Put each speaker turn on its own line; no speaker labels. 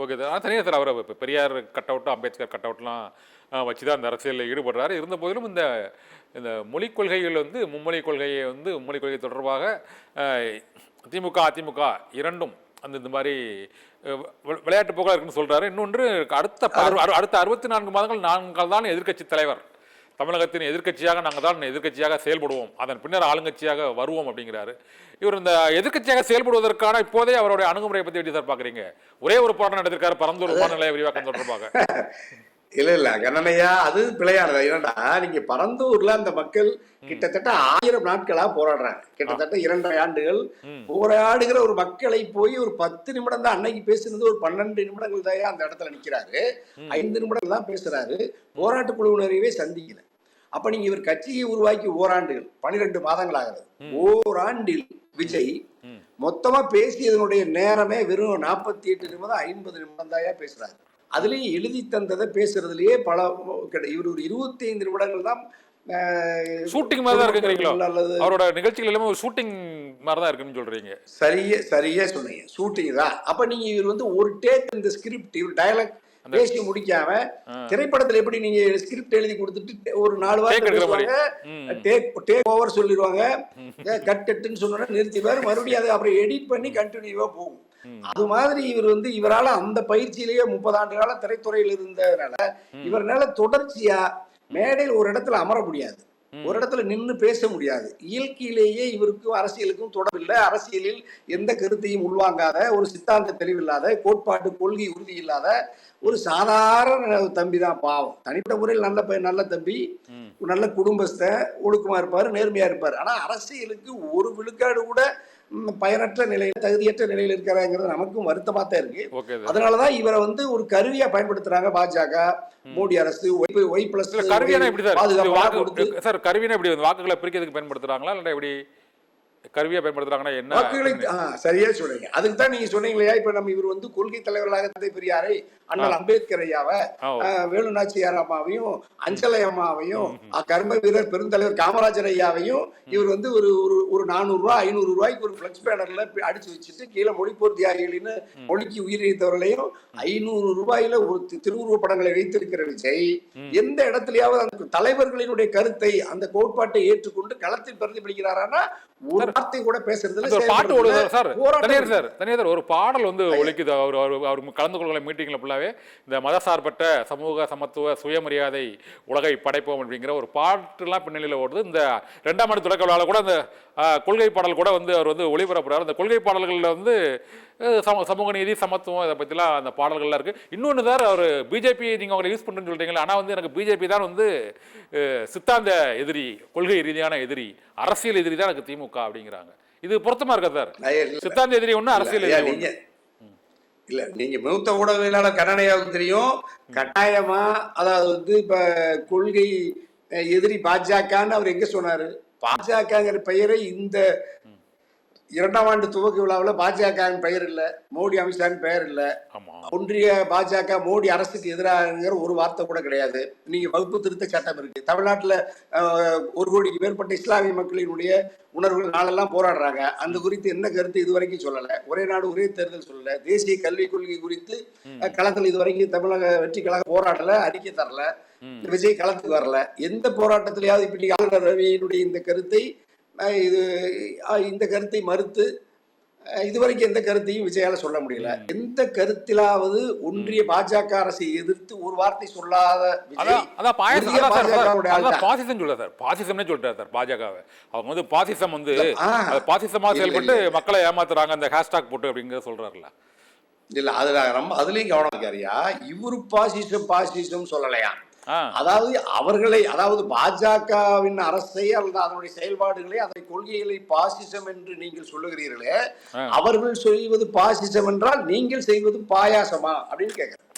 Okay sir. தனியாக sir அவர் இப்போ Periyar cut அவுட்டும் Ambedkar cut அவுட்லாம் வச்சு தான் அந்த அரசியலில் ஈடுபடுறாரு. இருந்த போதிலும் இந்த இந்த மொழிக் கொள்கைகள் வந்து மும்மொழி கொள்கையை வந்து மும்மொழி கொள்கை தொடர்பாக திமுக அதிமுக இரண்டும் அந்த இந்த மாதிரி விளையாட்டு போக்காக இருக்குன்னு சொல்றாரு. இன்னொன்று அடுத்த 64 மாதங்கள் நாங்கள் தான் எதிர்க்கட்சி தலைவர், தமிழகத்தின் எதிர்க்கட்சியாக நாங்கள் தான் எதிர்க்கட்சியாக செயல்படுவோம், அதன் பின்னர் ஆளுங்கட்சியாக வருவோம் அப்படிங்கிறாரு. இவர் இந்த எதிர்க்கட்சியாக செயல்படுவதற்கான இப்போதே அவருடைய அணுகுமுறையை பற்றி எப்படி சார் பார்க்குறீங்க? ஒரே ஒரு பாடம் நடத்திருக்காரு பரந்தூர் விமான நிலைய விரிவாக்கம் தொடர்பாக.
இல்ல கண்ணனையா, அது பிழையானது. ஏன்னா நீங்க பரந்தூர்ல அந்த மக்கள் கிட்டத்தட்ட 1000 நாட்களா போராடுறாங்க. கிட்டத்தட்ட 2.5 ஆண்டுகள் போராடுகிற ஒரு மக்களை போய் ஒரு 10 நிமிடம் தான் அன்னைக்கு பேசுனது, ஒரு 12 நிமிடங்கள் தான் அந்த இடத்துல நிக்கிறாரு. 5 நிமிடங்கள் தான் பேசுறாரு. போராட்ட குழுவினரையே சந்திக்கல. அப்ப நீங்க இவர் கட்சியை உருவாக்கி ஓராண்டுகள் 12 மாதங்கள் ஆகிறது. ஓராண்டில் விஜய் மொத்தமா பேசியதனுடைய நேரமே வெறும் 48 நிமிடம் 50 நிமிடம் தான் பேசுறாரு. அதுலயும் எழுதி தந்ததை பேசுறதுலயே பல இவர் ஒரு 25 நிமிடங்கள் தான்
ஷூட்டிங் மாதிரி தான் இருக்குறீங்களோ? அவரோட நிகழ்ச்சிகள் எல்லாமே ஒரு ஷூட்டிங் மாதிரி தான் இருக்குன்னு சொல்றீங்க.
சரியா சொன்னீங்க, ஷூட்டிங் தான். அப்ப நீங்க இவர் வந்து ஒரு டேக் இந்த ஸ்கிரிப்ட் இவர் டயலாக் பேசி முடிக்காம, திரைப்படத்துல எப்படி நீங்க ஸ்கிரிப்ட் எழுதி கொடுத்துட்டு ஒரு 4 வாரம் டேக் ஓவர் சொல்லிடுவாங்க, கட்டுன்னு சொன்னா நிறுத்திடுவாரு, மறுபடியும் அதை அப்புறம் எடிட் பண்ணி கண்டினியூவா போகும். அது மாதிரி இவர் வந்து இவரால அந்த பயிற்சியிலேயே 30 ஆண்டு கால திரைத்துறையில் இருந்ததுனால இவரால தொடர்ச்சியா மேடையில் ஒரு இடத்துல அமர முடியாது, ஒரு இடத்துல நின்று பேச முடியாது. இயற்கையிலேயே இவருக்கும் அரசியலுக்கும் தொடர்பில்லை. அரசியலில் எந்த கருத்தையும் உள்வாங்காத, ஒரு சித்தாந்த தெளிவில்லாத, கோட்பாட்டு கொள்கை உறுதி இல்லாத ஒரு சாதாரண தம்பி தான். பாவம், தனிப்பட்ட முறையில் நல்ல தம்பி, நல்ல குடும்பஸ்த, ஒழுக்கமா இருப்பாரு, நேர்மையா இருப்பாரு. ஆனா அரசியலுக்கு ஒரு விழுக்காடு கூட பயனற்ற நிலையில, தகுதியற்ற நிலையில் இருக்கிறாங்கிறது நமக்கும் வருத்தமா தான் இருக்கு. அதனாலதான் இவரை வந்து ஒரு கருவியா பயன்படுத்துறாங்க பாஜக, மோடி அரசு.
கருவியான எப்படி வாக்குகளை பிரிக்கிறதுக்கு பயன்படுத்துறாங்களா இல்ல எப்படி கருவியா பயன்படுத்துறாங்கன்னா என்ன
வாக்குகளை? சரியா சொல்றீங்க. அதுக்கு தான் நீங்க சொன்னீங்க இல்லையா, இப்ப நம்ம இவர் வந்து கொள்கை தலைவர்களாக தந்தை பெரியாரை, அண்ணல் அம்பேத்கர் ஐயாவை, வேலு நாச்சியார் அம்மாவையும், அஞ்சலை அம்மாவையும், கர்ம வீரர் பெருந்தலைவர் காமராஜர் ஐயாவையும் இவர் வந்து ஒரு 400 ரூபாய் 500 ரூபாய்க்கு ஒரு பிளக்ஸ் பேனர்ல அடிச்சு வச்சுட்டு கீழே மொழிப்போர் தியாகிகளின்னு மொழிக்கு உயிரிழத்தவர்களையும் 500 ரூபாயில ஒரு திருவுருவ படங்களை வைத்திருக்கிற விஜய் எந்த இடத்துலயாவது அந்த தலைவர்களினுடைய கருத்தை, அந்த கோட்பாட்டை ஏற்றுக்கொண்டு களத்தில் பிரதிபலிக்கிறாரானா ஒரு வார்த்தை கூட பேசுறது
ஒரு பாடல் வந்து ஒழிக்குது. அவர் கலந்து கொள்கிற மீட்டிங்ல ஃபுல்லாவே இந்த மதசார்பற்ற சமூக சமத்துவ சுயமரியாதை உலகை படைப்போம் அப்படிங்கிற ஒரு பாட்டுலாம் பின்னணியில் ஓடுது. இந்த 2ஆம் ஆண்டு தொடக்க விழாவில் கூட அந்த கொள்கை பாடல் கூட வந்து அவர் வந்து ஒளிபரப்புறாரு. அந்த கொள்கை பாடல்களில் வந்து சமூக நீதி, சமத்துவம், இதை பற்றிலாம் அந்த பாடல்கள்லாம் இருக்குது. இன்னொன்று சார், அவர் பிஜேபி நீங்கள் அவங்களை யூஸ் பண்ணுறேன்னு சொல்கிறீங்களா, ஆனால் வந்து எனக்கு பிஜேபி தான் வந்து சித்தாந்த எதிரி, கொள்கை ரீதியான எதிரி, அரசியல் எதிரி தான் எனக்கு திமுக அப்படிங்கிறாங்க. இது பொருத்தமா இருக்கா சார்? சித்தாந்த எதிரி ஒன்று, அரசியல் எதிரி
இல்ல. நீங்க மூத்த ஊடகவியலாளர் கருணாநிதியாவுக்கு தெரியும், கட்டாயமா அதாவது வந்து இப்ப கொள்கை எதிரி பாஜகன்னு அவர் எங்க சொன்னாரு? பாஜகங்கிற பெயரை இந்த 2ஆம் ஆண்டு துவக்க விழாவில் பாஜக பெயர் இல்ல, மோடி அமித்ஷாவின் பெயர் இல்ல, ஒன்றிய பாஜக மோடி அரசுக்கு எதிராகிற ஒரு வார்த்தை கூட கிடையாது. நீங்க வகுப்பு திருத்த சட்டம் இருக்கு தமிழ்நாட்டுல, 1 கோடிக்கு மேற்பட்ட இஸ்லாமிய மக்களினுடைய உணர்வுகள் நாளெல்லாம் போராடுறாங்க. அந்த குறித்து என்ன கருத்து இதுவரைக்கும் சொல்லல. ஒரே நாடு ஒரே தேர்தல் சொல்லல. தேசிய கல்விக் கொள்கை குறித்து களத்தில் இதுவரைக்கும் தமிழக வெற்றி கழக போராடல, அறிக்கை தரல. விஜய் களத்துக்கு வரல. எந்த போராட்டத்திலேயாவது இப்படி ஆளுநர் ரவியினுடைய இந்த கருத்தை மறுத்து இதுவரைக்கும் எந்த கருத்தையும் விஜயால சொல்ல முடியல. எந்த கருத்திலாவது ஒன்றிய பாஜக அரசை எதிர்த்து ஒரு வார்த்தை சொல்லாத
பாஜகவை அவங்க வந்து பாசிசம் வந்து பாசிசமா செயல்பட்டு மக்களை ஏமாத்துறாங்க அந்த ஹேஷ்டாக் போட்டு அப்படிங்கிற சொல்றாருல.
இல்ல அதுலயும் கவனம் இருக்காரியா, இவரு பாசிசம் சொல்லலையா? அதாவது பாஜகவின் அரசை அல்லது அதனுடைய செயல்பாடுகளை, அதனுடைய கொள்கைகளை பாசிசம் என்று நீங்கள் சொல்லுகிறீர்களே, அவர்கள் செய்வது பாசிசம் என்றால் நீங்கள் செய்வது பாயாசமா அப்படின்னு கேட்கிறேன்.